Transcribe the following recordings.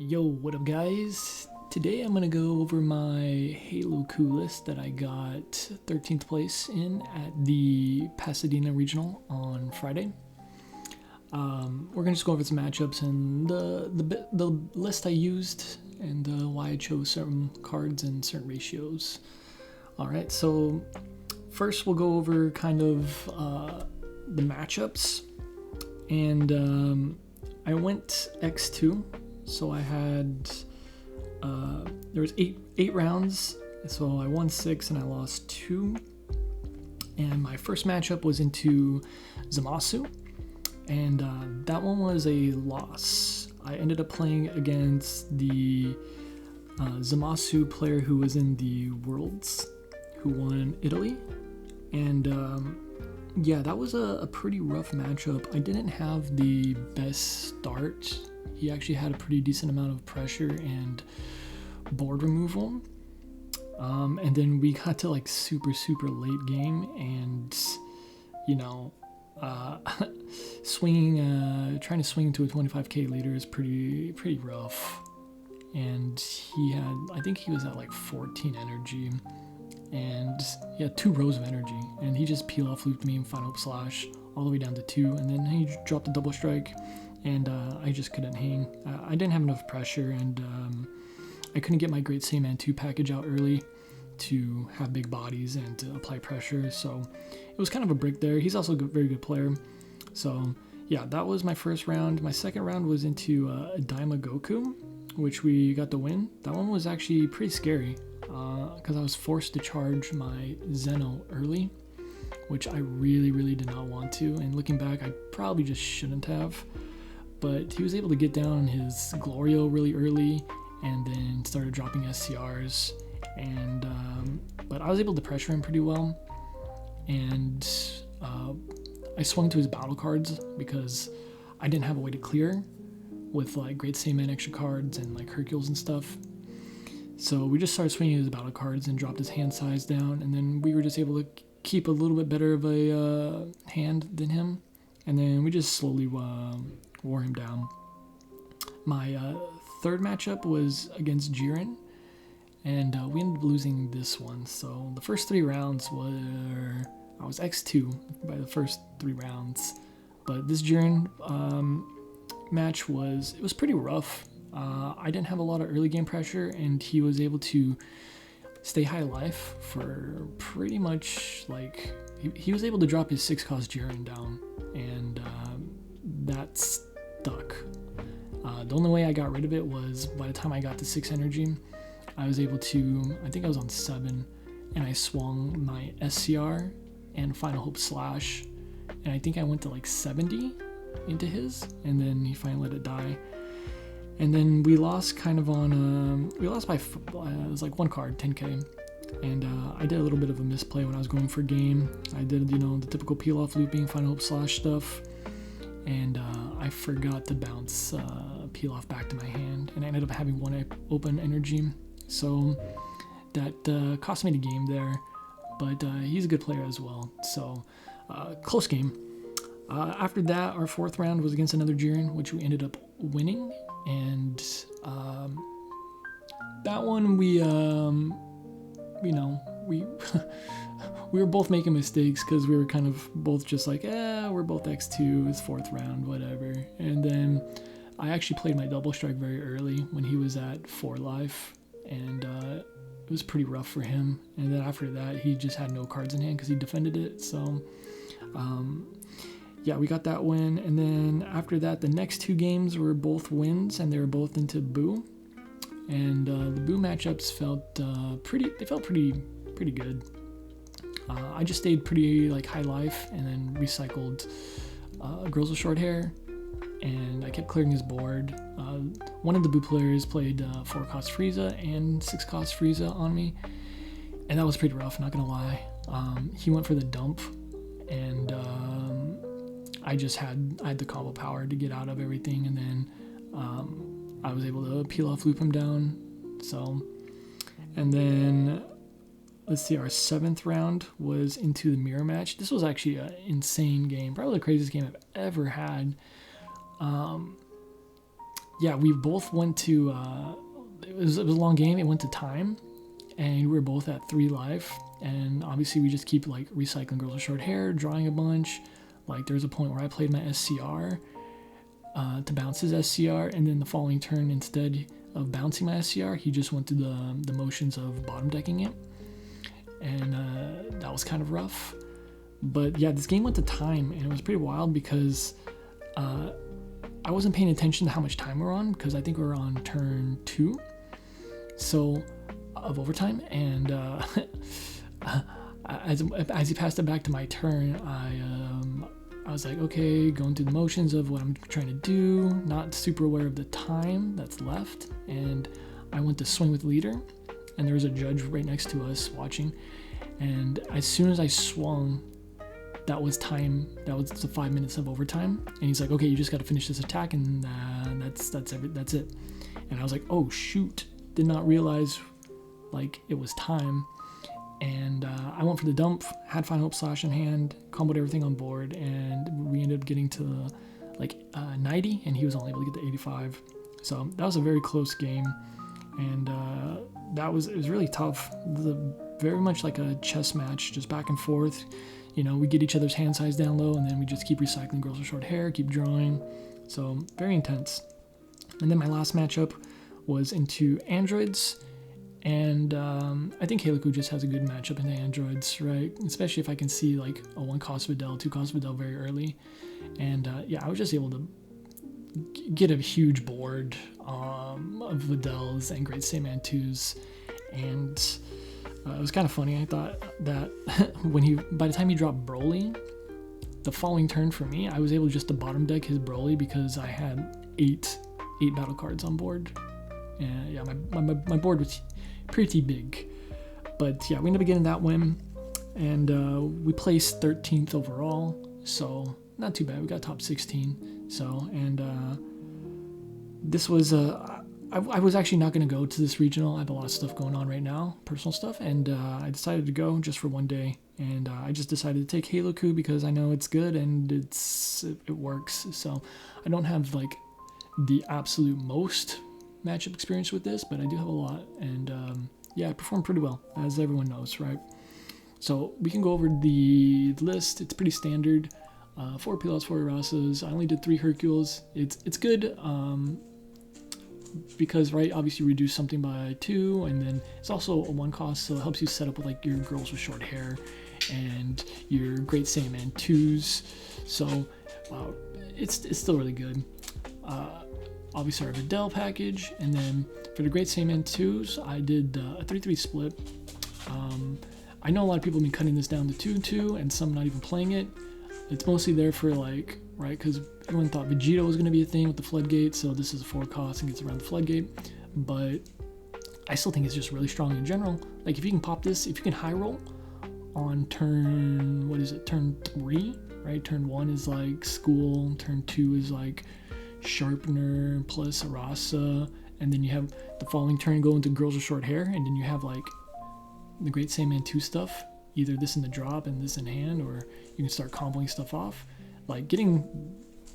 Yo, what up guys? Today I'm going to go over my Haloku list that I got 13th place in at the Pasadena Regional on Friday. We're going to just go over some matchups and the list I used and why I chose certain cards and certain ratios. Alright, so first we'll go over kind of the matchups. And I went X2. So I had, there was eight rounds, so I won 6 and I lost 2. And my first matchup was into Zamasu, and that one was a loss. I ended up playing against the Zamasu player who was in the Worlds, who won Italy. And yeah, that was a pretty rough matchup. I didn't have the best start. He actually had a pretty decent amount of pressure and board removal. And then we got to like super late game, and you know, trying to swing into a 25k leader is pretty rough. And I think he was at like 14 energy, and he had 2 rows of energy, and he just peel off looped me and final slash all the way down to 2, and then he dropped a double strike. And I just couldn't hang. I didn't have enough pressure, and I couldn't get my Great Saiyaman 2 package out early to have big bodies and to apply pressure, so it was kind of a break there. He's also a very good player. So yeah, that was my first round. My second round was into Daima Goku, which we got to win. That one was actually pretty scary because I was forced to charge my Zeno early, which I really did not want to. And looking back, I probably just shouldn't have. But he was able to get down his Glorio really early and then started dropping SCRs. And but I was able to pressure him pretty well. And I swung to his battle cards because I didn't have a way to clear with like Great Saiyaman extra cards and like Hercules and stuff. So we just started swinging his battle cards and dropped his hand size down. And then we were just able to keep a little bit better of a hand than him. And then we just slowly wore him down. My third matchup was against Jiren, and we ended up losing this one. So the first 3 rounds I was X2 by the first 3 rounds, but this Jiren match was pretty rough. I didn't have a lot of early game pressure, and he was able to stay high life for pretty much like he was able to drop his 6-cost Jiren down, and that stuck. The only way I got rid of it was by the time I got to 6 energy, I was able to, I think I was on 7, and I swung my SCR and Final Hope Slash, and I think I went to like 70 into his, and then he finally let it die. And then we lost kind of on, we lost by, it was like 1 card, 10k. And I did a little bit of a misplay when I was going for game. I did, the typical peel off looping, Final Hope Slash stuff. And I forgot to bounce peel off back to my hand. And I ended up having 1 open energy. So that cost me the game there. But he's a good player as well. So close game. After that, our 4th round was against another Jiren, which we ended up winning. And that one we we were both making mistakes because we were kind of both just like, we're both X2, it's 4th round, whatever. And then I actually played my double strike very early when he was at 4 life, and it was pretty rough for him. And then after that, he just had no cards in hand because he defended it. So yeah, we got that win. And then after that, the next 2 games were both wins, and they were both into Boo. And the Boo matchups felt pretty good. I just stayed pretty like high life, and then recycled girls with short hair, and I kept clearing his board. One of the Boo players played 4-cost Frieza and 6-cost Frieza on me, and that was pretty rough, not gonna lie. He went for the dump, and I had the combo power to get out of everything, and then I was able to peel off loop him down. So, and then let's see, our 7th round was into the mirror match. This was actually an insane game, probably the craziest game I've ever had. yeah, we both went to, it was a long game. It went to time, and we were both at 3 life. And obviously we just keep like recycling girls with short hair, drawing a bunch. Like there's a point where I played my SCR to bounce his SCR, and then the following turn, instead of bouncing my SCR, he just went through the motions of bottom decking it. And that was kind of rough. But yeah, this game went to time, and it was pretty wild because I wasn't paying attention to how much time we're on, because I think we're on turn 2 of overtime, and as he passed it back to my turn, I was like, okay, going through the motions of what I'm trying to do, not super aware of the time that's left, and I went to swing with leader, and there was a judge right next to us watching, and as soon as I swung, that was time. That was the 5 minutes of overtime, and he's like, okay, you just got to finish this attack, and that's it. And I was like, oh shoot, did not realize like it was time. And I went for the dump, had Final Hope Slash in hand, comboed everything on board, and we ended up getting to like 90, and he was only able to get to 85. So that was a very close game, and it was really tough. Very much like a chess match, just back and forth. You know, we get each other's hand size down low, and then we just keep recycling girls with short hair, keep drawing. So very intense. And then my last matchup was into androids. And I think Haloku just has a good matchup in the androids, right? Especially if I can see like a 1-cost Videl, 2-cost Videl very early. And yeah, I was just able to get a huge board of Videls and Great Saiyaman 2s. And it was kind of funny. I thought that by the time he dropped Broly, the following turn for me, I was able just to bottom deck his Broly because I had eight battle cards on board. And yeah, my board was pretty big. But yeah, we ended up getting that win, and we placed 13th overall, so not too bad. We got top 16. So, and this was I was actually not going to go to this regional. I have a lot of stuff going on right now, personal stuff, and I decided to go just for one day. And I just decided to take Haloku because I know it's good and it works. So I don't have like the absolute most matchup experience with this, but I do have a lot, and yeah, I performed pretty well, as everyone knows, right? So we can go over the list. It's pretty standard. 4 Pilots, 4 Rasas. I only did 3 Hercules. It's good because, right, obviously you reduce something by 2, and then it's also a 1-cost, so it helps you set up with like your girls with short hair and your Great Saiyaman 2s. So it's still really good. Obviously our Videl package, and then for the Great Saiyaman 2s, I did a 3-3 split. I know a lot of people have been cutting this down to 2-2, and some not even playing it. It's mostly there for like, right, because everyone thought Vegeta was going to be a thing with the floodgate, so this is a 4-cost and gets around the floodgate, but I still think it's just really strong in general. Like if you can pop this, if you can high roll on turn, turn 3, right? Turn 1 is like school, turn 2 is like sharpener plus Arasa, and then you have the following turn go into girls with short hair, and then you have like the Great Saiyaman 2 stuff, either this in the drop and this in hand, or you can start comboing stuff off. Like getting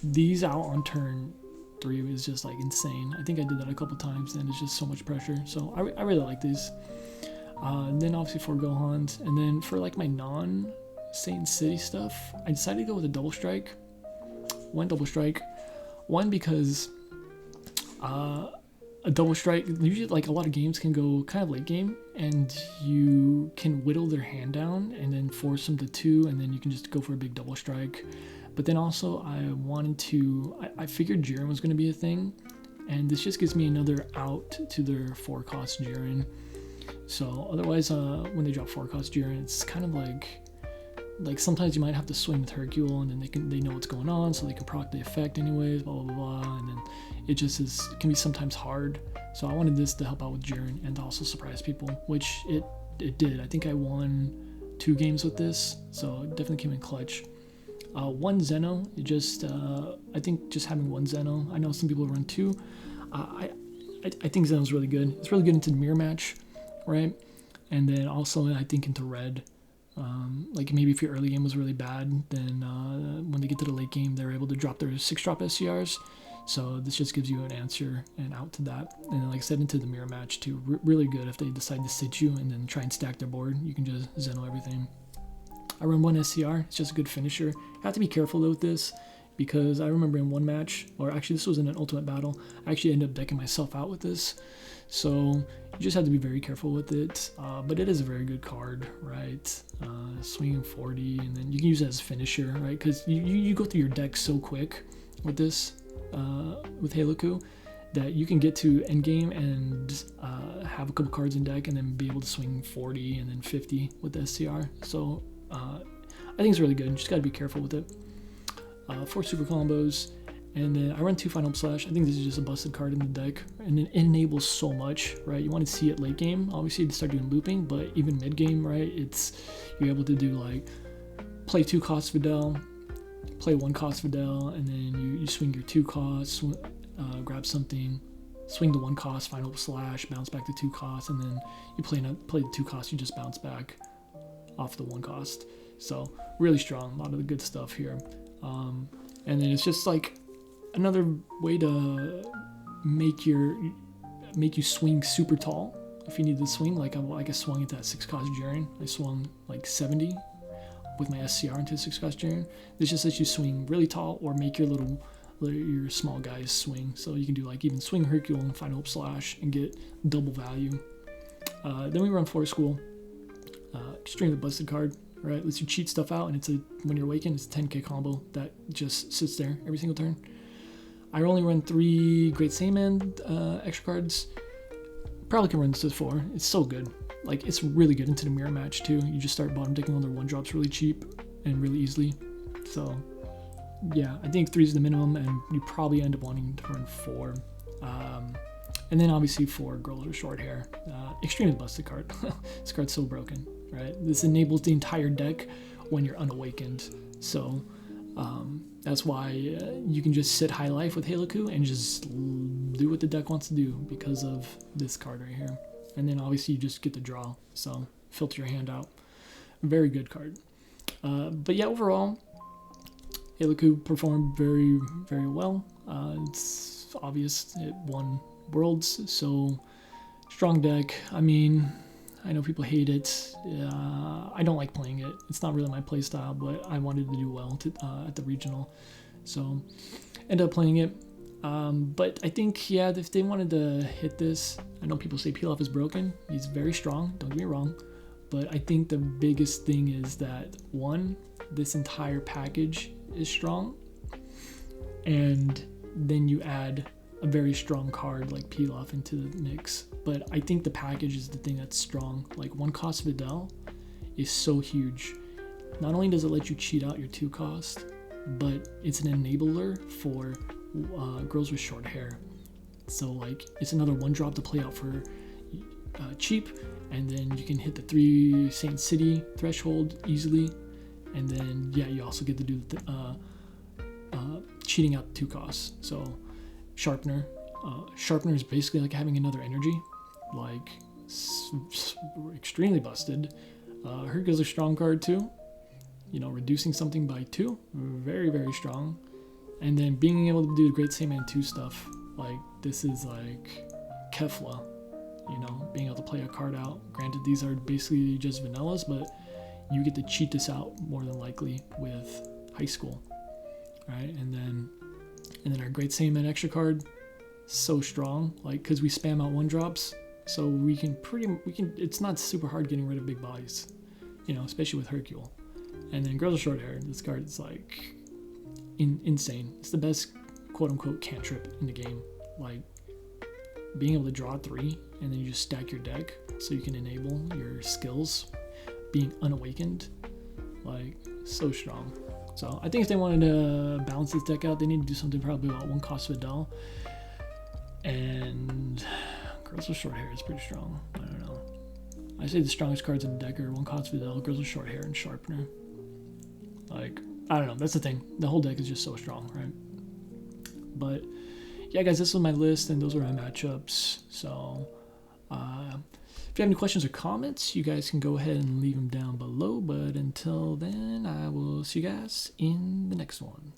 these out on turn 3 is just like insane. I think I did that a couple times, and it's just so much pressure. So I really like these. And then obviously for Gohans, and then for like my non-Satan City stuff, I decided to go with a double strike. One, because a double strike, usually like a lot of games can go kind of late game, and you can whittle their hand down and then force them to 2, and then you can just go for a big double strike. But then also I figured Jiren was going to be a thing, and this just gives me another out to their 4-cost Jiren. So otherwise, when they drop 4-cost Jiren, it's kind of like sometimes you might have to swing with Hercule, and then they know what's going on, so they can proc the effect anyways, blah blah blah, and then it can be sometimes hard. So I wanted this to help out with Jiren and to also surprise people, which it did. I think I won 2 games with this, so it definitely came in clutch. 1 Zeno, I think just having 1 Zeno. I know some people run 2. I think Zeno's really good. It's really good into the mirror match, right? And then also I think into red. Like maybe if your early game was really bad, then when they get to the late game, they're able to drop their 6-drop SCRs. So this just gives you an answer and out to that. And then, like I said, into the mirror match too. Really good if they decide to sit you and then try and stack their board. You can just Zeno everything. I run one SCR. It's just a good finisher. You have to be careful though with this, because I remember in one match, or actually this was in an ultimate battle, I actually ended up decking myself out with this. So you just have to be very careful with it. But it is a very good card, right? Swinging 40, and then you can use it as a finisher, right? Because you go through your deck so quick with this, with Haloku, that you can get to endgame and have a couple cards in deck and then be able to swing 40 and then 50 with the SCR. So I think it's really good. You just got to be careful with it. 4 super combos, and then I run 2 Final Slash. I think this is just a busted card in the deck, and it enables so much, right? You want to see it late game, obviously, to start doing looping, but even mid game, right? You're able to do like play 2 cost Videl, play 1 cost Videl, and then you swing your 2 costs, grab something, swing the 1 cost Final Slash, bounce back to 2 costs, and then you play the 2 costs, you just bounce back off the 1 cost. So really strong, a lot of the good stuff here. And then it's just like another way to make you swing super tall if you need to swing. Like I swung into that 6 cost Jaren. I swung like 70 with my SCR into 6 cost Jaren. This just lets you swing really tall or make your small guys swing. So you can do like even swing Hercule and Final Slash and get double value. Then we run Floor School. Extremely busted card. Right, lets you cheat stuff out, and when you're awakened, it's a 10k combo that just sits there every single turn. I only run 3 Great Saiyaman extra cards. Probably can run this to 4. It's so good. Like, it's really good into the mirror match too. You just start bottom decking all their 1-drops really cheap and really easily. So yeah, I think 3 is the minimum, and you probably end up wanting to run 4. And then obviously 4 girls with short hair. Extremely busted card. This card's so broken. Right, this enables the entire deck when you're unawakened. So that's why you can just sit high life with Haloku and just do what the deck wants to do because of this card right here. And then obviously you just get the draw. So filter your hand out. Very good card. But yeah, overall, Haloku performed very, very well. It's obvious it won Worlds, so strong deck. I mean, I know people hate it. I don't like playing it. It's not really my play style, but I wanted to do well at the regional, so ended up playing it. But I think, yeah, if they wanted to hit this, I know people say Pilaf is broken. He's very strong, don't get me wrong, but I think the biggest thing is that, one, this entire package is strong, and then you add a very strong card like Pilaf into the mix. But I think the package is the thing that's strong. Like 1 cost Videl is so huge. Not only does it let you cheat out your 2 cost, but it's an enabler for girls with short hair. So like it's another 1-drop to play out for cheap, and then you can hit the 3 Saint City threshold easily, and then yeah, you also get to do the cheating out the 2 costs. So Sharpener. Sharpener is basically like having another energy, like extremely busted. Hercule's a strong card too, you know, reducing something by 2, very, very strong. And then being able to do the Great Saiyaman 2 stuff, like this is like Kefla, you know, being able to play a card out. Granted, these are basically just vanillas, but you get to cheat this out more than likely with High School, right? And then our Great Saiyaman extra card, so strong, like because we spam out 1-drops, so we can it's not super hard getting rid of big bodies, you know, especially with Hercule. And then girls with short hair, this card is like insane. It's the best quote unquote cantrip in the game. Like being able to draw 3 and then you just stack your deck so you can enable your skills being unawakened, like so strong. So I think if they wanted to balance this deck out, they need to do something probably about 1 cost Videl. And girls with short hair is pretty strong. I don't know. I say the strongest cards in the deck are 1 cost Videl, girls with short hair, and Sharpener. Like, I don't know. That's the thing. The whole deck is just so strong, right? But yeah, guys, this was my list, and those are my matchups. So if you have any questions or comments, you guys can go ahead and leave them down below. But until then, I will see you guys in the next one.